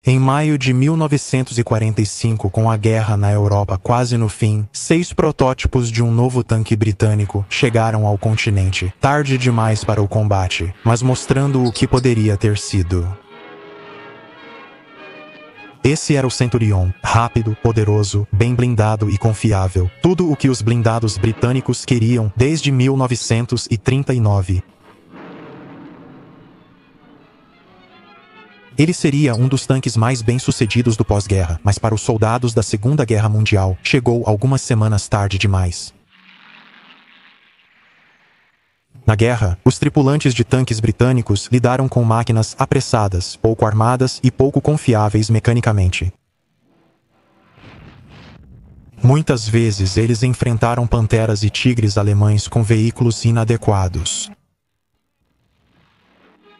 Em maio de 1945, com a guerra na Europa quase no fim, 6 protótipos de um novo tanque britânico chegaram ao continente, tarde demais para o combate, mas mostrando o que poderia ter sido. Esse era o Centurion, rápido, poderoso, bem blindado e confiável, tudo o que os blindados britânicos queriam desde 1939. Ele seria um dos tanques mais bem-sucedidos do pós-guerra, mas para os soldados da Segunda Guerra Mundial, chegou algumas semanas tarde demais. Na guerra, os tripulantes de tanques britânicos lidaram com máquinas apressadas, pouco armadas e pouco confiáveis mecanicamente. Muitas vezes eles enfrentaram panteras e tigres alemães com veículos inadequados.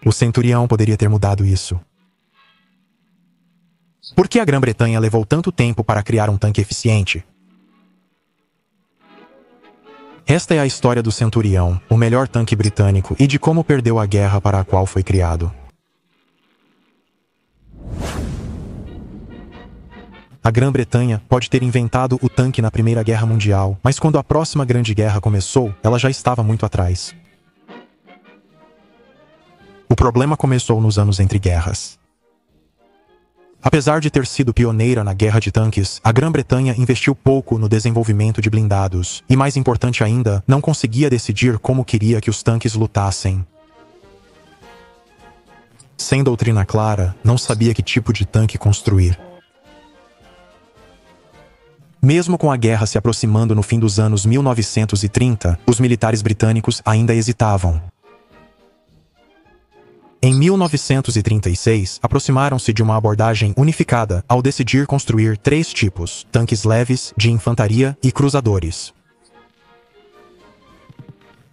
O Centurião poderia ter mudado isso. Por que a Grã-Bretanha levou tanto tempo para criar um tanque eficiente? Esta é a história do Centurião, o melhor tanque britânico, e de como perdeu a guerra para a qual foi criado. A Grã-Bretanha pode ter inventado o tanque na Primeira Guerra Mundial, mas quando a próxima Grande Guerra começou, ela já estava muito atrás. O problema começou nos anos entre guerras. Apesar de ter sido pioneira na guerra de tanques, a Grã-Bretanha investiu pouco no desenvolvimento de blindados, e mais importante ainda, não conseguia decidir como queria que os tanques lutassem. Sem doutrina clara, não sabia que tipo de tanque construir. Mesmo com a guerra se aproximando no fim dos anos 1930, os militares britânicos ainda hesitavam. Em 1936, aproximaram-se de uma abordagem unificada ao decidir construir 3 tipos: tanques leves, de infantaria e cruzadores.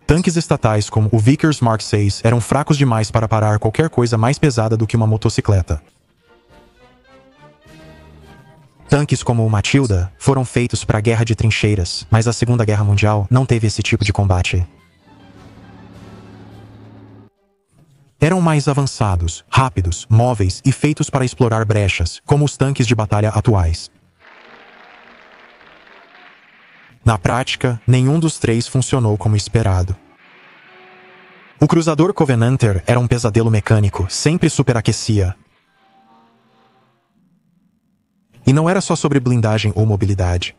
Tanques estatais como o Vickers Mark VI eram fracos demais para parar qualquer coisa mais pesada do que uma motocicleta. Tanques como o Matilda foram feitos para a guerra de trincheiras, mas a Segunda Guerra Mundial não teve esse tipo de combate. Eram mais avançados, rápidos, móveis e feitos para explorar brechas, como os tanques de batalha atuais. Na prática, nenhum dos 3 funcionou como esperado. O cruzador Covenanter era um pesadelo mecânico, sempre superaquecia. E não era só sobre blindagem ou mobilidade.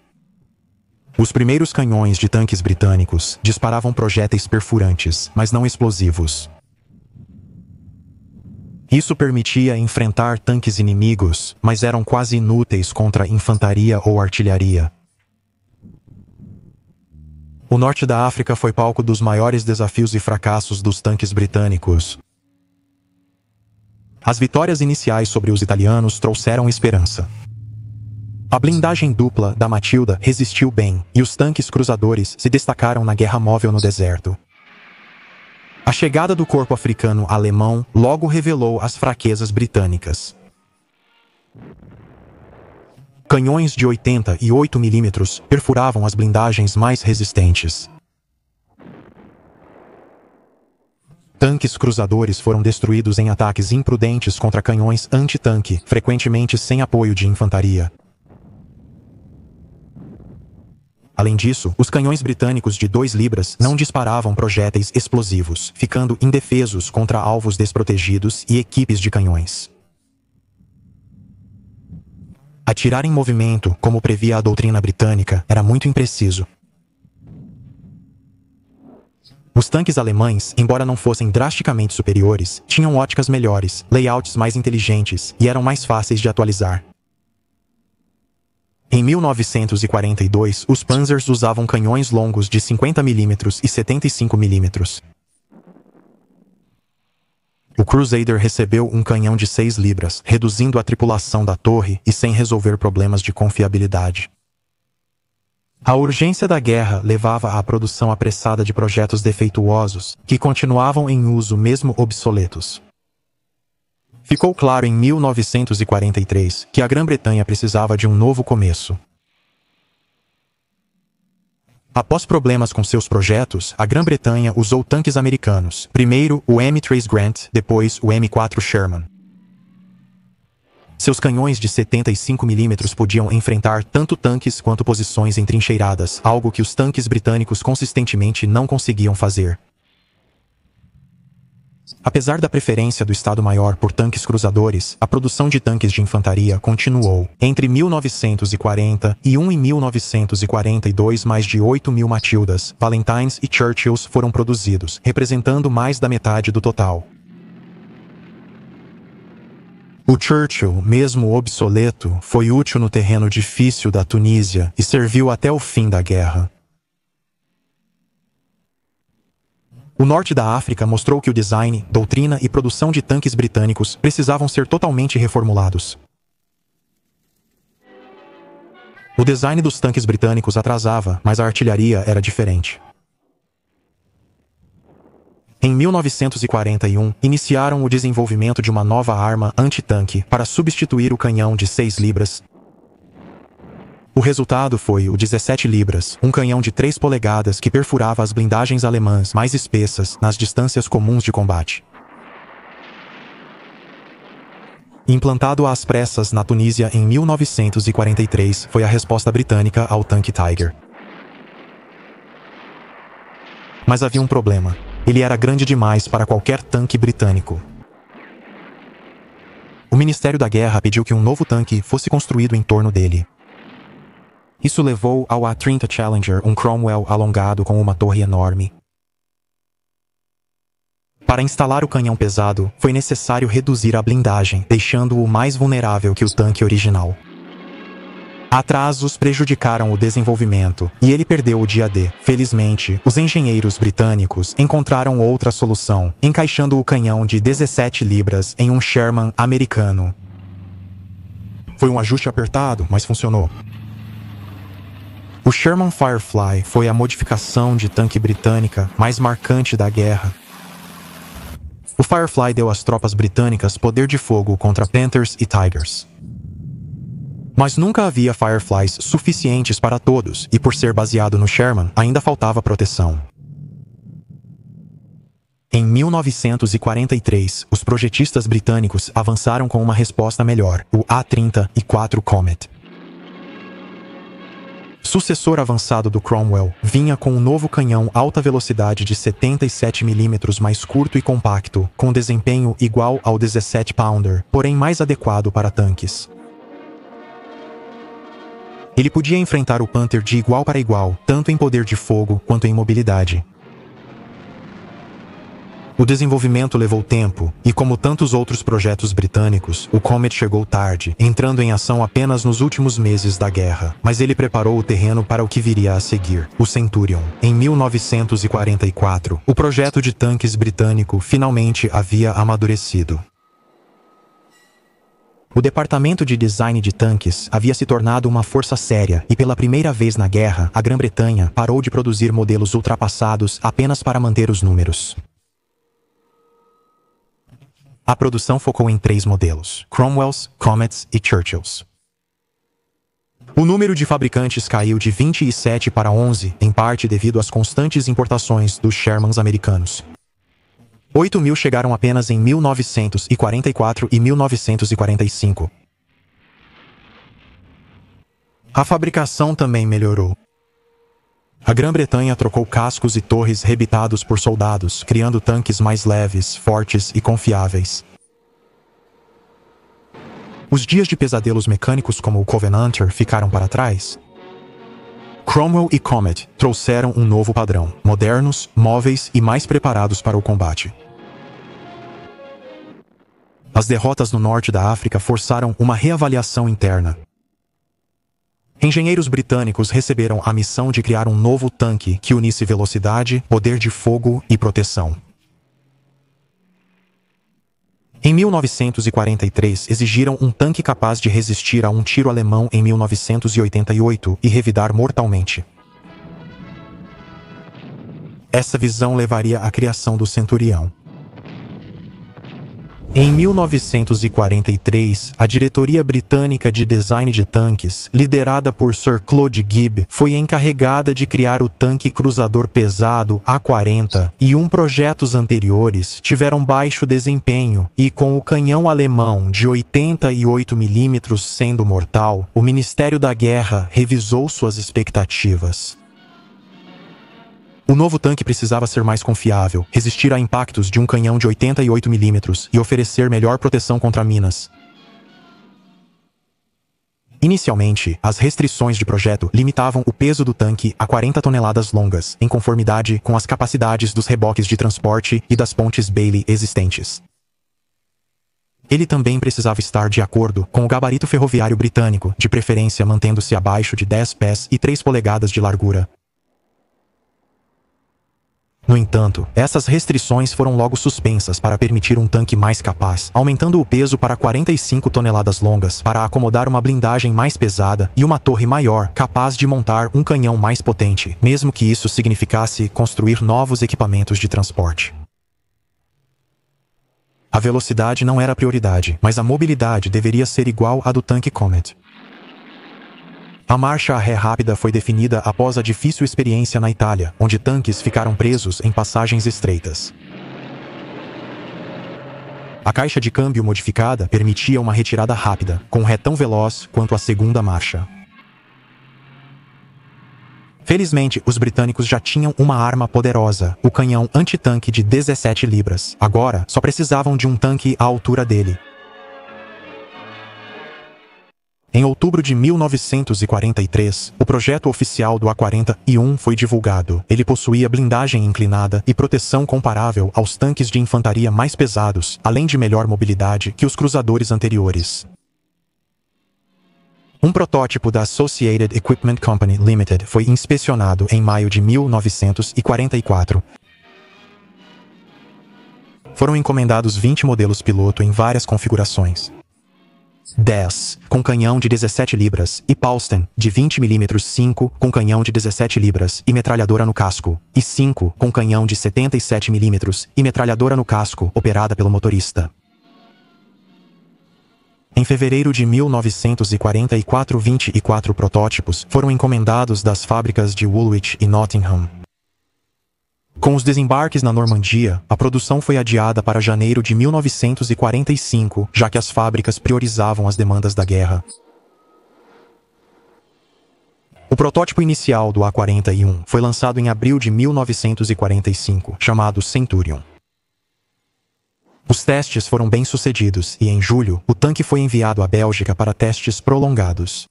Os primeiros canhões de tanques britânicos disparavam projéteis perfurantes, mas não explosivos. Isso permitia enfrentar tanques inimigos, mas eram quase inúteis contra infantaria ou artilharia. O norte da África foi palco dos maiores desafios e fracassos dos tanques britânicos. As vitórias iniciais sobre os italianos trouxeram esperança. A blindagem dupla da Matilda resistiu bem, e os tanques cruzadores se destacaram na guerra móvel no deserto. A chegada do corpo africano alemão logo revelou as fraquezas britânicas. Canhões de 88 mm perfuravam as blindagens mais resistentes. Tanques cruzadores foram destruídos em ataques imprudentes contra canhões anti-tanque, frequentemente sem apoio de infantaria. Além disso, os canhões britânicos de 2 libras não disparavam projéteis explosivos, ficando indefesos contra alvos desprotegidos e equipes de canhões. Atirar em movimento, como previa a doutrina britânica, era muito impreciso. Os tanques alemães, embora não fossem drasticamente superiores, tinham óticas melhores, layouts mais inteligentes e eram mais fáceis de atualizar. Em 1942, os Panzers usavam canhões longos de 50 mm e 75 mm. O Crusader recebeu um canhão de 6 libras, reduzindo a tripulação da torre e sem resolver problemas de confiabilidade. A urgência da guerra levava à produção apressada de projetos defeituosos, que continuavam em uso mesmo obsoletos. Ficou claro em 1943 que a Grã-Bretanha precisava de um novo começo. Após problemas com seus projetos, a Grã-Bretanha usou tanques americanos, primeiro o M3 Grant, depois o M4 Sherman. Seus canhões de 75 mm podiam enfrentar tanto tanques quanto posições entrincheiradas, algo que os tanques britânicos consistentemente não conseguiam fazer. Apesar da preferência do Estado-Maior por tanques cruzadores, a produção de tanques de infantaria continuou. Entre 1941 e 1942, mais de 8.000 Matildas, Valentines e Churchills foram produzidos, representando mais da metade do total. O Churchill, mesmo obsoleto, foi útil no terreno difícil da Tunísia e serviu até o fim da guerra. O norte da África mostrou que o design, doutrina e produção de tanques britânicos precisavam ser totalmente reformulados. O design dos tanques britânicos atrasava, mas a artilharia era diferente. Em 1941, iniciaram o desenvolvimento de uma nova arma antitanque para substituir o canhão de 6 libras. O resultado foi o 17 libras, um canhão de 3 polegadas que perfurava as blindagens alemãs mais espessas nas distâncias comuns de combate. Implantado às pressas na Tunísia em 1943, foi a resposta britânica ao tanque Tiger. Mas havia um problema. Ele era grande demais para qualquer tanque britânico. O Ministério da Guerra pediu que um novo tanque fosse construído em torno dele. Isso levou ao A-30 Challenger, um Cromwell alongado com uma torre enorme. Para instalar o canhão pesado, foi necessário reduzir a blindagem, deixando-o mais vulnerável que o tanque original. Atrasos prejudicaram o desenvolvimento, e ele perdeu o dia D. Felizmente, os engenheiros britânicos encontraram outra solução, encaixando o canhão de 17 libras em um Sherman americano. Foi um ajuste apertado, mas funcionou. O Sherman Firefly foi a modificação de tanque britânica mais marcante da guerra. O Firefly deu às tropas britânicas poder de fogo contra Panthers e Tigers. Mas nunca havia Fireflies suficientes para todos, e por ser baseado no Sherman, ainda faltava proteção. Em 1943, os projetistas britânicos avançaram com uma resposta melhor, o A-34 Comet. Sucessor avançado do Cromwell, vinha com um novo canhão alta velocidade de 77 mm mais curto e compacto, com desempenho igual ao 17 Pounder, porém mais adequado para tanques. Ele podia enfrentar o Panther de igual para igual, tanto em poder de fogo quanto em mobilidade. O desenvolvimento levou tempo, e como tantos outros projetos britânicos, o Comet chegou tarde, entrando em ação apenas nos últimos meses da guerra. Mas ele preparou o terreno para o que viria a seguir, o Centurion. Em 1944, o projeto de tanques britânico finalmente havia amadurecido. O departamento de design de tanques havia se tornado uma força séria, e pela primeira vez na guerra, a Grã-Bretanha parou de produzir modelos ultrapassados apenas para manter os números. A produção focou em 3 modelos: Cromwells, Comets e Churchills. O número de fabricantes caiu de 27 para 11, em parte devido às constantes importações dos Shermans americanos. 8.000 chegaram apenas em 1944 e 1945. A fabricação também melhorou. A Grã-Bretanha trocou cascos e torres rebitados por soldados, criando tanques mais leves, fortes e confiáveis. Os dias de pesadelos mecânicos como o Covenanter ficaram para trás. Cromwell e Comet trouxeram um novo padrão, modernos, móveis e mais preparados para o combate. As derrotas no norte da África forçaram uma reavaliação interna. Engenheiros britânicos receberam a missão de criar um novo tanque que unisse velocidade, poder de fogo e proteção. Em 1943, exigiram um tanque capaz de resistir a um tiro alemão em 1988 e revidar mortalmente. Essa visão levaria à criação do Centurião. Em 1943, a diretoria britânica de design de tanques, liderada por Sir Claude Gibb, foi encarregada de criar o tanque cruzador pesado A-40, e projetos anteriores tiveram baixo desempenho, e com o canhão alemão de 88 mm sendo mortal, o Ministério da Guerra revisou suas expectativas. O novo tanque precisava ser mais confiável, resistir a impactos de um canhão de 88 mm e oferecer melhor proteção contra minas. Inicialmente, as restrições de projeto limitavam o peso do tanque a 40 toneladas longas, em conformidade com as capacidades dos reboques de transporte e das pontes Bailey existentes. Ele também precisava estar de acordo com o gabarito ferroviário britânico, de preferência mantendo-se abaixo de 10 pés e 3 polegadas de largura. No entanto, essas restrições foram logo suspensas para permitir um tanque mais capaz, aumentando o peso para 45 toneladas longas para acomodar uma blindagem mais pesada e uma torre maior, capaz de montar um canhão mais potente, mesmo que isso significasse construir novos equipamentos de transporte. A velocidade não era a prioridade, mas a mobilidade deveria ser igual à do tanque Comet. A marcha a ré rápida foi definida após a difícil experiência na Itália, onde tanques ficaram presos em passagens estreitas. A caixa de câmbio modificada permitia uma retirada rápida, com ré tão veloz quanto a segunda marcha. Felizmente, os britânicos já tinham uma arma poderosa, o canhão antitanque de 17 libras. Agora, só precisavam de um tanque à altura dele. Em outubro de 1943, o projeto oficial do A-41 foi divulgado. Ele possuía blindagem inclinada e proteção comparável aos tanques de infantaria mais pesados, além de melhor mobilidade que os cruzadores anteriores. Um protótipo da Associated Equipment Company Limited foi inspecionado em maio de 1944. Foram encomendados 20 modelos piloto em várias configurações. 10, com canhão de 17 libras, e Paulsten, de 20 mm 5, com canhão de 17 libras, e metralhadora no casco, e 5, com canhão de 77 mm, e metralhadora no casco, operada pelo motorista. Em fevereiro de 1944, 24 protótipos foram encomendados das fábricas de Woolwich e Nottingham. Com os desembarques na Normandia, a produção foi adiada para janeiro de 1945, já que as fábricas priorizavam as demandas da guerra. O protótipo inicial do A-41 foi lançado em abril de 1945, chamado Centurion. Os testes foram bem-sucedidos e, em julho, o tanque foi enviado à Bélgica para testes prolongados.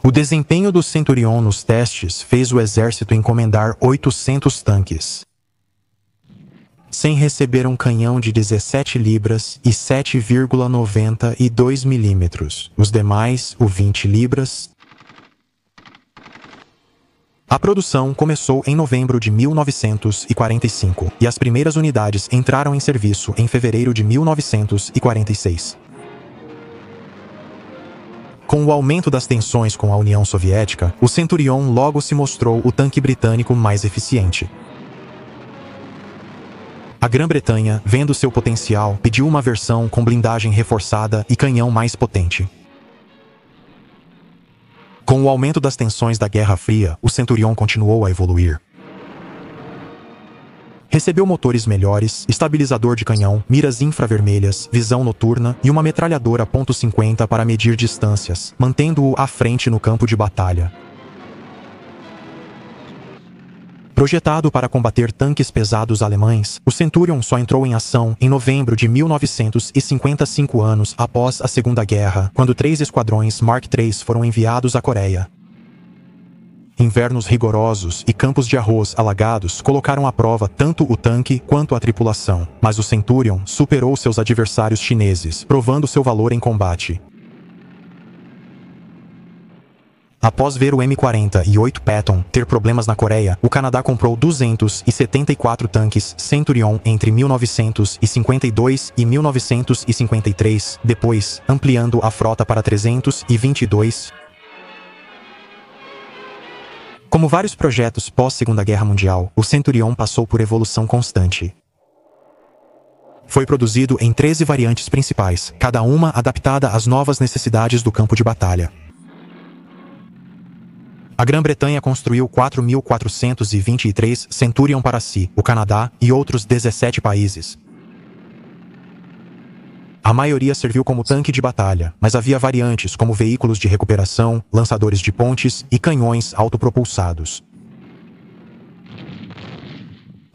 O desempenho do Centurion nos testes fez o exército encomendar 800 tanques. Sem receber um canhão de 17 libras e 7,92 milímetros. Os demais, o 20 libras. A produção começou em novembro de 1945 e as primeiras unidades entraram em serviço em fevereiro de 1946. Com o aumento das tensões com a União Soviética, o Centurion logo se mostrou o tanque britânico mais eficiente. A Grã-Bretanha, vendo seu potencial, pediu uma versão com blindagem reforçada e canhão mais potente. Com o aumento das tensões da Guerra Fria, o Centurion continuou a evoluir. Recebeu motores melhores, estabilizador de canhão, miras infravermelhas, visão noturna e uma metralhadora .50 para medir distâncias, mantendo-o à frente no campo de batalha. Projetado para combater tanques pesados alemães, o Centurion só entrou em ação em novembro de 1955 anos após a Segunda Guerra, quando 3 esquadrões Mark III foram enviados à Coreia. Invernos rigorosos e campos de arroz alagados colocaram à prova tanto o tanque quanto a tripulação, mas o Centurion superou seus adversários chineses, provando seu valor em combate. Após ver o M40 e 8 Patton ter problemas na Coreia, o Canadá comprou 274 tanques Centurion entre 1952 e 1953, depois ampliando a frota para 322. Como vários projetos pós-Segunda Guerra Mundial, o Centurion passou por evolução constante. Foi produzido em 13 variantes principais, cada uma adaptada às novas necessidades do campo de batalha. A Grã-Bretanha construiu 4.423 Centurion para si, o Canadá e outros 17 países. A maioria serviu como tanque de batalha, mas havia variantes como veículos de recuperação, lançadores de pontes e canhões autopropulsados.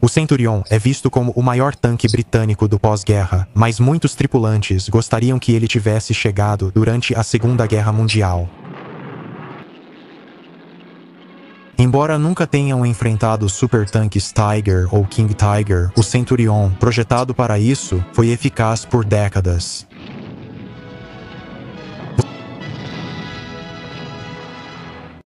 O Centurion é visto como o maior tanque britânico do pós-guerra, mas muitos tripulantes gostariam que ele tivesse chegado durante a Segunda Guerra Mundial. Embora nunca tenham enfrentado supertanques Tiger ou King Tiger, o Centurion, projetado para isso, foi eficaz por décadas.